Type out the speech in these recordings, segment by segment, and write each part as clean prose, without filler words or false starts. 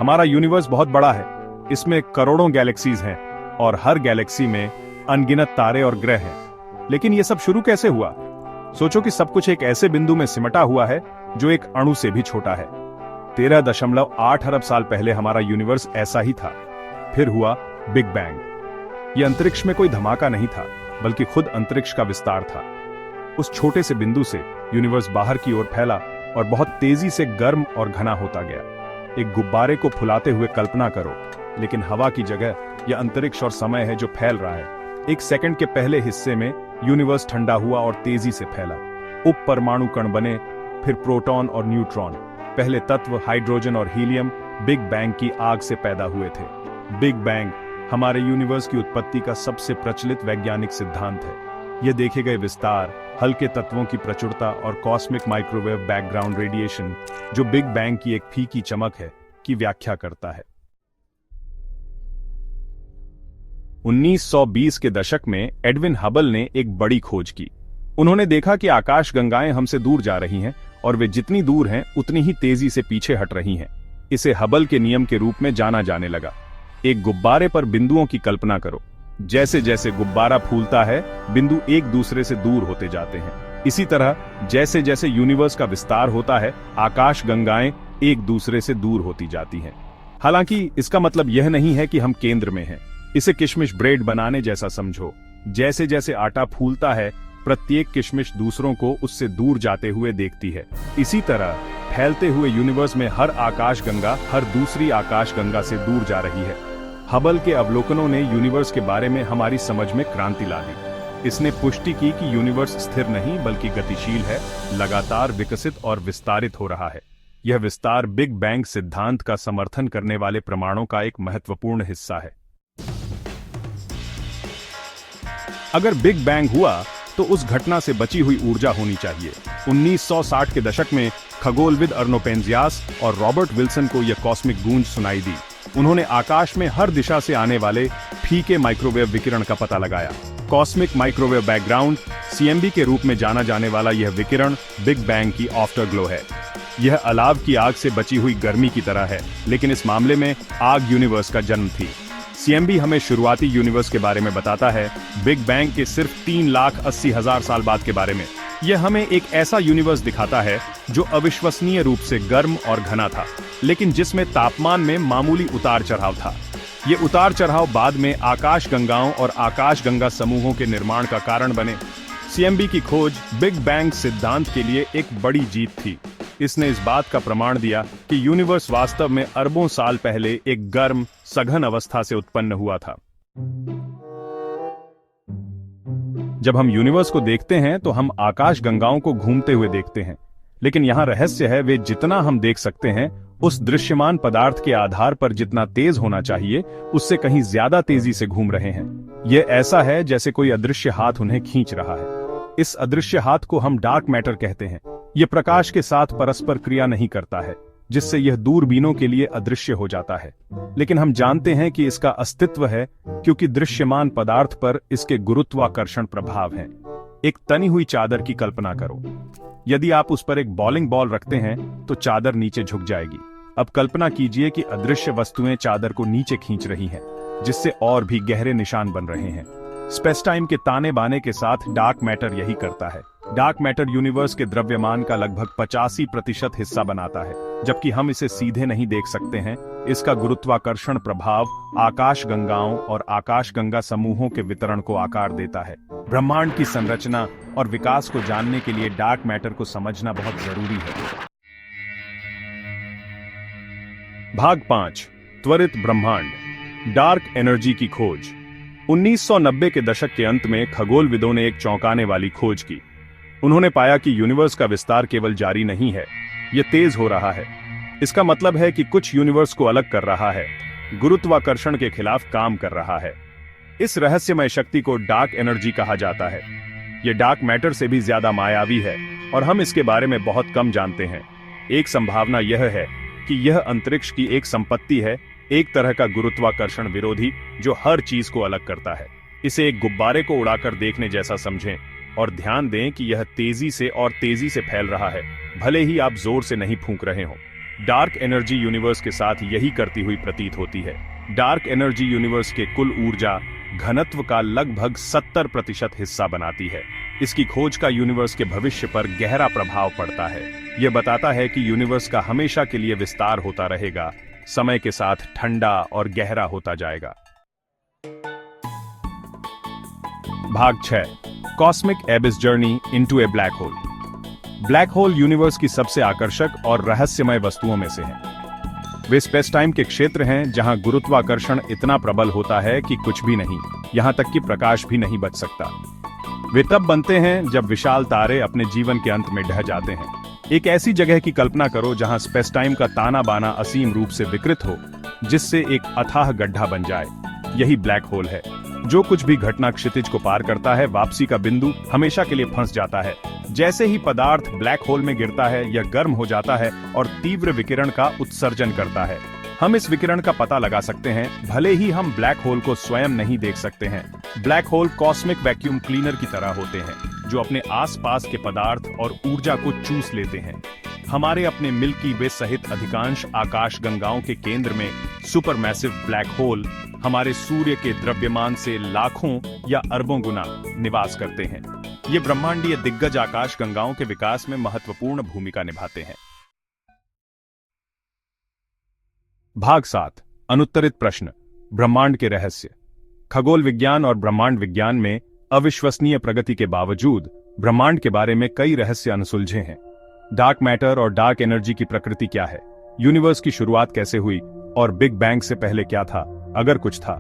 हमारा यूनिवर्स बहुत बड़ा है। इसमें करोड़ों गैलेक्सीज हैं और हर गैलेक्सी में अनगिनत तारे और ग्रह हैं। लेकिन यह सब शुरू कैसे हुआ? सोचो कि सब कुछ एक ऐसे बिंदु में सिमटा हुआ है जो एक अणु से भी छोटा है। 13.8 अरब साल पहले हमारा यूनिवर्स ऐसा ही था। फिर हुआ बिग बैंग। यह अंतरिक्ष में कोई धमाका नहीं था, बल्कि खुद अंतरिक्ष का विस्तार था। उस छोटे से बिंदु से यूनिवर्स बाहर की ओर फैला और बहुत तेजी से गर्म और घना होता गया। एक गुब्बारे को फुलाते हुए कल्पना करो, लेकिन हवा की जगह यह अंतरिक्ष और समय है जो फैल रहा है। एक सेकंड के पहले हिस्से में यूनिवर्स ठंडा हुआ और तेजी से फैला। उप परमाणु कण बने, फिर प्रोटॉन और न्यूट्रॉन। पहले तत्व हाइड्रोजन और हीलियम बिग बैंग की आग से पैदा हुए थे। बिग बैंग हमारे यूनिवर्स की उत्पत्ति का सबसे प्रचलित वैज्ञानिक सिद्धांत है। यह देखे गए विस्तार, हल्के तत्वों की प्रचुरता और कॉस्मिक माइक्रोवेव बैकग्राउंड रेडिएशन, जो बिग बैंग की एक फीकी चमक है, की व्याख्या करता है। 1920 के दशक में एडविन हबल ने एक बड़ी खोज की। उन्होंने देखा कि आकाशगंगाएं हमसे दूर जा रही हैं और वे जितनी दूर हैं उतनी ही तेजी से पीछे हट रही हैं। इसे हबल के नियम के रूप में जाना जाने लगा। एक गुब्बारे पर बिंदुओं की कल्पना करो। जैसे जैसे गुब्बारा फूलता है, बिंदु एक दूसरे से दूर होते जाते हैं। इसी तरह जैसे जैसे यूनिवर्स का विस्तार होता है, आकाशगंगाएं एक दूसरे से दूर होती जाती हैं। हालांकि इसका मतलब यह नहीं है कि हम केंद्र में हैं। इसे किशमिश ब्रेड बनाने जैसा समझो। जैसे जैसे आटा फूलता है, प्रत्येक किशमिश दूसरों को उससे दूर जाते हुए देखती है। इसी तरह फैलते हुए यूनिवर्स में हर आकाशगंगा हर दूसरी आकाशगंगा से दूर जा रही है। हबल के अवलोकनों ने यूनिवर्स के बारे में हमारी समझ में क्रांति ला दी। इसने पुष्टि की कि यूनिवर्स स्थिर नहीं बल्कि गतिशील है, लगातार विकसित और विस्तारित हो रहा है। यह विस्तार बिग बैंग सिद्धांत का समर्थन करने वाले प्रमाणों का एक महत्वपूर्ण हिस्सा है। अगर बिग बैंग हुआ तो उस घटना से बची हुई ऊर्जा होनी चाहिए। 1960 के दशक में खगोलविद अर्नो पेंजियास और रॉबर्ट विल्सन को यह कॉस्मिक गूंज सुनाई दी। उन्होंने आकाश में हर दिशा से आने वाले फीके माइक्रोवेव विकिरण का पता लगाया। कॉस्मिक माइक्रोवेव बैकग्राउंड (CMB) के रूप में जाना जाने वाला यह विकिरण बिग बैंग की आफ्टरग्लो है। यह अलाव की आग से बची हुई गर्मी की तरह है, लेकिन इस मामले में आग यूनिवर्स का जन्म थी। CMB हमें शुरुआती यूनिवर्स के बारे में बताता है, बिग बैंग के सिर्फ 3,80,000 साल बाद के बारे में। यह हमें एक ऐसा यूनिवर्स दिखाता है जो अविश्वसनीय रूप से गर्म और घना था, लेकिन जिसमें तापमान में मामूली उतार चढ़ाव था। ये उतार चढ़ाव बाद में आकाशगंगाओं और आकाशगंगा समूहों के निर्माण का कारण बने। CMB की खोज बिग बैंग सिद्धांत के लिए एक बड़ी जीत थी। इसने इस बात का प्रमाण दिया कि यूनिवर्स वास्तव में अरबों साल पहले एक गर्म, सघन अवस्था से उत्पन्न हुआ था। जब हम यूनिवर्स को देखते हैं तो हम आकाशगंगाओं को घूमते हुए देखते हैं, लेकिन यहाँ रहस्य है, वे जितना हम देख सकते हैं उस दृश्यमान पदार्थ के आधार पर जितना तेज होना चाहिए उससे कहीं ज्यादा तेजी से घूम रहे हैं। यह ऐसा है जैसे कोई अदृश्य हाथ उन्हें खींच रहा है। इस अदृश्य हाथ को हम डार्क मैटर कहते हैं। यह प्रकाश के साथ परस्पर क्रिया नहीं करता है, जिससे यह दूरबीनों के लिए अदृश्य हो जाता है। लेकिन हम जानते हैं कि इसका अस्तित्व है क्योंकि दृश्यमान पदार्थ पर इसके गुरुत्वाकर्षण प्रभाव हैं। एक तनी हुई चादर की कल्पना करो। यदि आप उस पर एक बॉलिंग बॉल रखते हैं तो चादर नीचे झुक जाएगी। अब कल्पना कीजिए कि अदृश्य वस्तुएं चादर को नीचे खींच रही हैं, जिससे और भी गहरे निशान बन रहे हैं। स्पेस टाइम के ताने बाने के साथ डार्क मैटर यही करता है। डार्क मैटर यूनिवर्स के द्रव्यमान का लगभग 85% हिस्सा बनाता है, जबकि हम इसे सीधे नहीं देख सकते हैं। इसका गुरुत्वाकर्षण प्रभाव आकाशगंगाओं और आकाशगंगा समूहों के वितरण को आकार देता है। ब्रह्मांड की संरचना और विकास को जानने के लिए डार्क मैटर को समझना बहुत जरूरी है। भाग 5, त्वरित ब्रह्मांड, डार्क एनर्जी की खोज। 1990 के दशक के अंत में खगोलविदों ने एक चौंकाने वाली खोज की। उन्होंने पाया कि यूनिवर्स का विस्तार केवल जारी नहीं है, यह तेज हो रहा है। इसका मतलब है कि कुछ यूनिवर्स को अलग कर रहा है, गुरुत्वाकर्षण के खिलाफ काम कर रहा है। इस रहस्यमय शक्ति को डार्क एनर्जी कहा जाता है। यह डार्क मैटर से भी ज्यादा मायावी है और हम इसके बारे में बहुत कम जानते हैं। एक संभावना यह है कि यह अंतरिक्ष की एक संपत्ति है, एक तरह का गुरुत्वाकर्षण विरोधी जो हर चीज को अलग करता है। इसे एक गुब्बारे को उड़ाकर देखने जैसा समझें और ध्यान दें कि यह तेजी से और तेजी से फैल रहा है, भले ही आप जोर से नहीं फूंक रहे हो। डार्क एनर्जी यूनिवर्स के साथ यही करती हुई प्रतीत होती है। डार्क एनर्जी यूनिवर्स के कुल ऊर्जा घनत्व का लगभग 70% हिस्सा बनाती है। इसकी खोज का यूनिवर्स के भविष्य पर गहरा प्रभाव पड़ता है। यह बताता है कि यूनिवर्स का हमेशा के लिए विस्तार होता रहेगा, समय के साथ ठंडा और गहरा होता जाएगा। भाग 6, cosmic abyss journey into a black hole. Black hole universe की सबसे आकर्षक और रहस्यमय वस्तुओं में से है। वे स्पेस टाइम के क्षेत्र हैं जहां गुरुत्वाकर्षण इतना प्रबल होता है कि कुछ भी नहीं, यहां तक कि प्रकाश भी नहीं बच सकता। वे तब बनते हैं जब विशाल तारे अपने जीवन के अंत में ढह जाते हैं। एक ऐसी जगह की कल्पना करो जहां स्पेस टाइम का ताना बाना असीम रूप से विकृत हो, जिससे एक अथाह गड्ढा बन जाए। यही ब्लैक होल है। जो कुछ भी घटना क्षितिज को पार करता है, वापसी का बिंदु हमेशा के लिए फंस जाता है। जैसे ही पदार्थ ब्लैक होल में गिरता है, यह गर्म हो जाता है और तीव्र विकिरण का उत्सर्जन करता है। हम इस विकिरण का पता लगा सकते हैं, भले ही हम ब्लैक होल को स्वयं नहीं देख सकते हैं। Black hole cosmic vacuum cleaner की तरह होते हैं, जो अपने आसपास के पदार्थ और ऊर्जा को चूस लेते हैं। हमारे अपने मिल्की वे सहित अधिकांश आकाश गंगाओं के केंद्र में सुपरमैसिव ब्लैक होल हमारे सूर्य के द्रव्यमान से लाखों या अरबों गुना निवास करते हैं। ये ब्रह्मांडीय दिग्गज आकाश गंगाओं के विकास में महत्वपूर्ण भूमिका निभाते हैं। भाग 7, अनुत्तरित प्रश्न, ब्रह्मांड के रहस्य। खगोल विज्ञान और ब्रह्मांड विज्ञान में अविश्वसनीय प्रगति के बावजूद ब्रह्मांड के बारे में कई रहस्य अनसुलझे हैं। डार्क मैटर और डार्क एनर्जी की प्रकृति क्या है? यूनिवर्स की शुरुआत कैसे हुई और बिग बैंग से पहले क्या था, अगर कुछ था?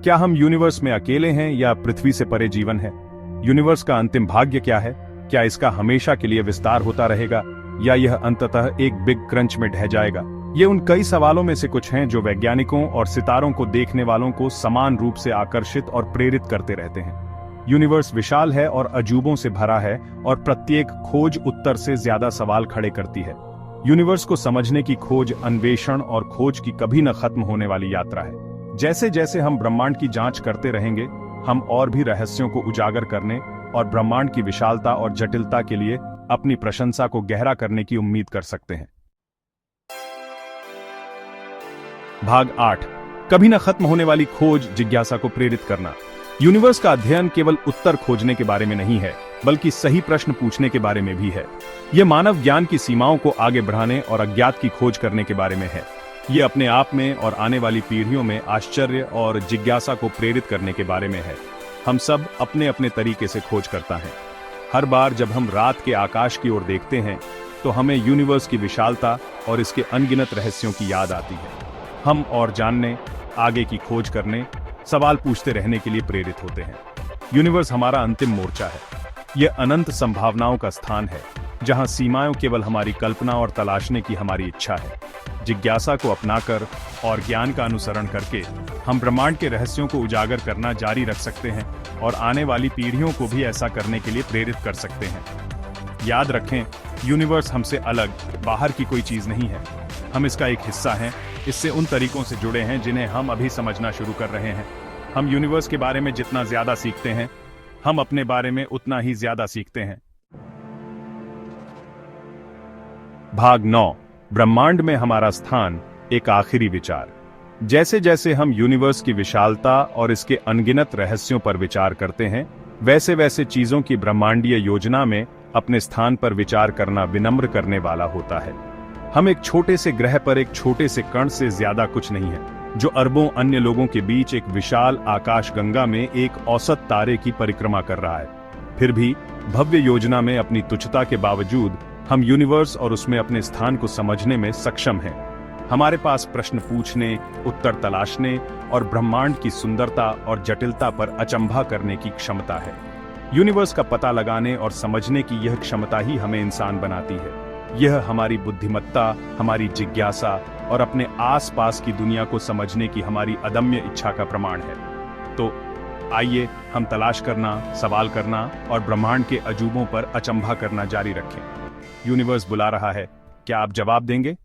क्या हम यूनिवर्स में अकेले हैं या पृथ्वी से परे जीवन है? यूनिवर्स का अंतिम भाग्य क्या है? क्या इसका हमेशा के लिए विस्तार होता रहेगा या यह अंततः एक बिग क्रंच में ढह जाएगा? ये उन कई सवालों में से कुछ हैं जो वैज्ञानिकों और सितारों को देखने वालों को समान रूप से आकर्षित और प्रेरित करते रहते हैं। यूनिवर्स विशाल है और अजूबों से भरा है, और प्रत्येक खोज उत्तर से ज्यादा सवाल खड़े करती है। यूनिवर्स को समझने की खोज, अन्वेषण और खोज की कभी न खत्म होने वाली यात्रा है। जैसे जैसे हम ब्रह्मांड की जांच करते रहेंगे, हम और भी रहस्यों को उजागर करने और ब्रह्मांड की विशालता और जटिलता के लिए अपनी प्रशंसा को गहरा करने की उम्मीद कर सकते हैं। भाग 8, कभी न खत्म होने वाली खोज, जिज्ञासा को प्रेरित करना। यूनिवर्स का अध्ययन केवल उत्तर खोजने के बारे में नहीं है, बल्कि सही प्रश्न पूछने के बारे में भी है। यह मानव ज्ञान की सीमाओं को आगे बढ़ाने और अज्ञात की खोज करने के बारे में है। ये अपने आप में और आने वाली पीढ़ियों में आश्चर्य और जिज्ञासा को प्रेरित करने के बारे में है। हम सब अपने अपने तरीके से खोज करता है। हर बार जब हम रात के आकाश की ओर देखते हैं, तो हमें यूनिवर्स की विशालता और इसके अनगिनत रहस्यों की याद आती है। हम और जानने, आगे की खोज करने, सवाल पूछते रहने के लिए प्रेरित होते हैं। यूनिवर्स हमारा अंतिम मोर्चा है। यह अनंत संभावनाओं का स्थान है, जहां सीमाएं केवल हमारी कल्पना और तलाशने की हमारी इच्छा है। जिज्ञासा को अपनाकर और ज्ञान का अनुसरण करके हम ब्रह्मांड के रहस्यों को उजागर करना जारी रख सकते हैं और आने वाली पीढ़ियों को भी ऐसा करने के लिए प्रेरित कर सकते हैं। याद रखें, यूनिवर्स हमसे अलग, बाहर की कोई चीज नहीं है। हम इसका एक हिस्सा हैं। इससे उन तरीकों से जुड़े हैं जिन्हें हम अभी समझना शुरू कर रहे हैं। हम यूनिवर्स के बारे में जितना ज्यादा सीखते हैं, हम अपने बारे में उतना ही ज्यादा सीखते हैं। भाग 9, ब्रह्मांड में हमारा स्थान, एक आखिरी विचार। जैसे जैसे हम यूनिवर्स की विशालता और इसके अनगिनत रहस्यों पर विचार करते हैं, वैसे वैसे चीजों की ब्रह्मांडीय योजना में अपने स्थान पर विचार करना विनम्र करने वाला होता है। हम एक छोटे से ग्रह पर एक छोटे से कण से ज्यादा कुछ नहीं है, जो अरबों अन्य लोगों के बीच एक विशाल आकाश गंगा में एक औसत तारे की परिक्रमा कर रहा है। फिर भी भव्य योजना में अपनी तुच्छता के बावजूद हम यूनिवर्स और उसमें अपने स्थान को समझने में सक्षम हैं। हमारे पास प्रश्न पूछने, उत्तर तलाशने और ब्रह्मांड की सुंदरता और जटिलता पर अचंभा करने की क्षमता है। यूनिवर्स का पता लगाने और समझने की यह क्षमता ही हमें इंसान बनाती है। यह हमारी बुद्धिमत्ता, हमारी जिज्ञासा और अपने आसपास की दुनिया को समझने की हमारी अदम्य इच्छा का प्रमाण है। तो आइए हम तलाश करना, सवाल करना और ब्रह्मांड के अजूबों पर अचंभा करना जारी रखें। यूनिवर्स बुला रहा है, क्या आप जवाब देंगे?